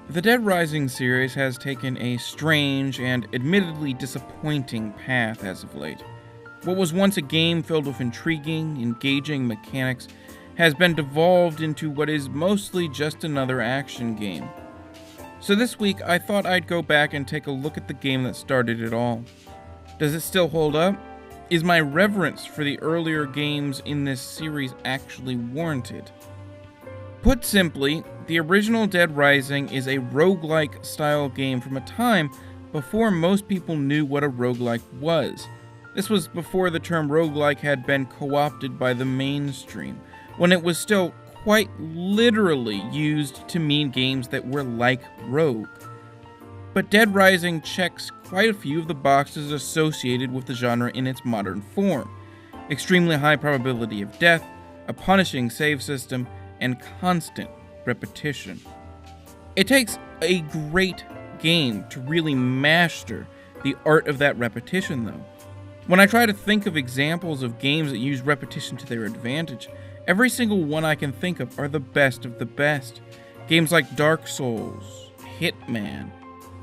The Dead Rising series has taken a strange and admittedly disappointing path as of late. What was once a game filled with intriguing, engaging mechanics has been devolved into what is mostly just another action game. So this week, I thought I'd go back and take a look at the game that started it all. Does it still hold up? Is my reverence for the earlier games in this series actually warranted? Put simply, the original Dead Rising is a roguelike style game from a time before most people knew what a roguelike was. This was before the term roguelike had been co-opted by the mainstream, when it was still quite literally used to mean games that were like Rogue. But Dead Rising checks quite a few of the boxes associated with the genre in its modern form. Extremely high probability of death, a punishing save system, and constant repetition. It takes a great game to really master the art of that repetition, though. When I try to think of examples of games that use repetition to their advantage, every single one I can think of are the best of the best. Games like Dark Souls, Hitman,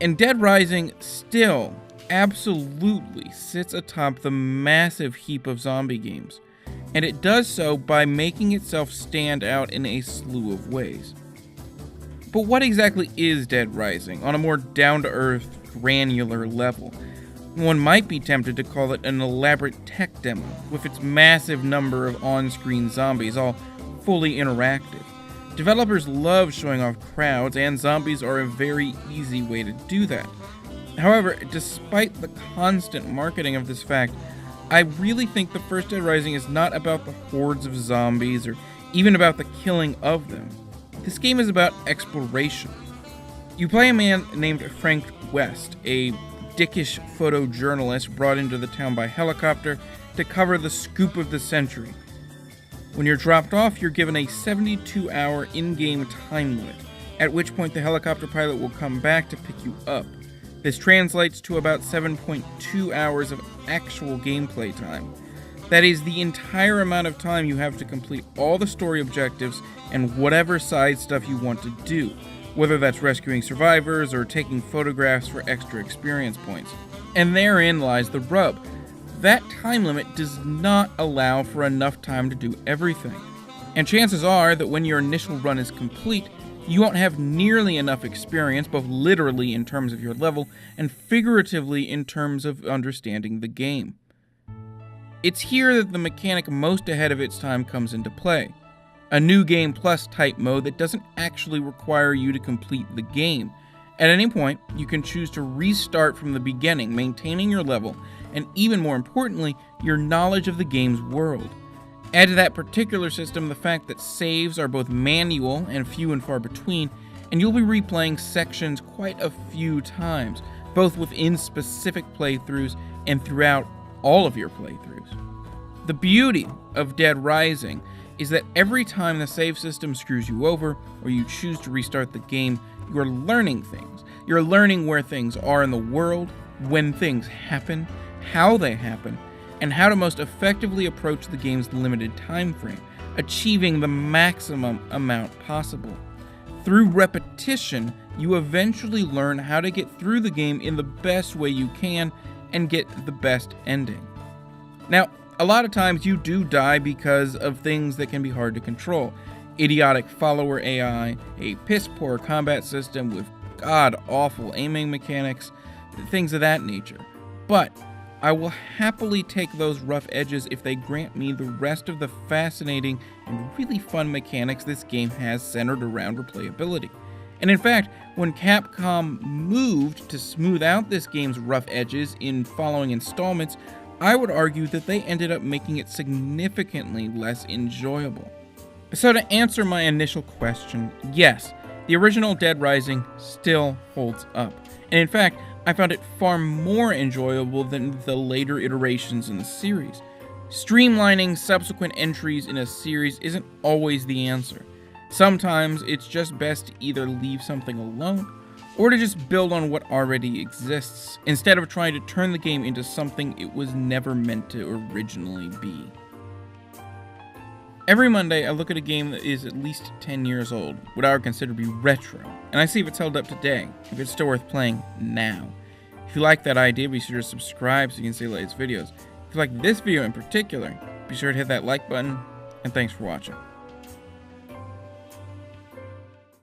and Dead Rising still absolutely sits atop the massive heap of zombie games, and it does so by making itself stand out in a slew of ways. But what exactly is Dead Rising on a more down-to-earth, granular level? One might be tempted to call it an elaborate tech demo, with its massive number of on-screen zombies, all fully interactive. Developers love showing off crowds, and zombies are a very easy way to do that. However, despite the constant marketing of this fact, I really think the first Dead Rising is not about the hordes of zombies, or even about the killing of them. This game is about exploration. You play a man named Frank West, a dickish photojournalist brought into the town by helicopter to cover the scoop of the century. When you're dropped off, you're given a 72-hour in-game time limit, at which point the helicopter pilot will come back to pick you up. This translates to about 7.2 hours of actual gameplay time. That is the entire amount of time you have to complete all the story objectives and whatever side stuff you want to do, whether that's rescuing survivors or taking photographs for extra experience points. And therein lies the rub. That time limit does not allow for enough time to do everything. And chances are that when your initial run is complete, you won't have nearly enough experience, both literally in terms of your level and figuratively in terms of understanding the game. It's here that the mechanic most ahead of its time comes into play. A new game plus type mode that doesn't actually require you to complete the game. At any point, you can choose to restart from the beginning, maintaining your level, and even more importantly, your knowledge of the game's world. Add to that particular system the fact that saves are both manual and few and far between, and you'll be replaying sections quite a few times, both within specific playthroughs and throughout all of your playthroughs. The beauty of Dead Rising is that every time the save system screws you over, or you choose to restart the game, you're learning things. You're learning where things are in the world, when things happen, how they happen, and how to most effectively approach the game's limited time frame, achieving the maximum amount possible. Through repetition, you eventually learn how to get through the game in the best way you can and get the best ending. Now, a lot of times you do die because of things that can be hard to control. Idiotic follower AI, a piss-poor combat system with god-awful aiming mechanics, things of that nature. But I will happily take those rough edges if they grant me the rest of the fascinating and really fun mechanics this game has centered around replayability. And in fact, when Capcom moved to smooth out this game's rough edges in following installments, I would argue that they ended up making it significantly less enjoyable. So to answer my initial question, yes, the original Dead Rising still holds up. And in fact, I found it far more enjoyable than the later iterations in the series. Streamlining subsequent entries in a series isn't always the answer. Sometimes it's just best to either leave something alone, or to just build on what already exists, instead of trying to turn the game into something it was never meant to originally be. Every Monday, I look at a game that is at least 10 years old, what I would consider to be retro, and I see if it's held up today, if it's still worth playing now. If you like that idea, be sure to subscribe so you can see the latest videos. If you like this video in particular, be sure to hit that like button, and thanks for watching.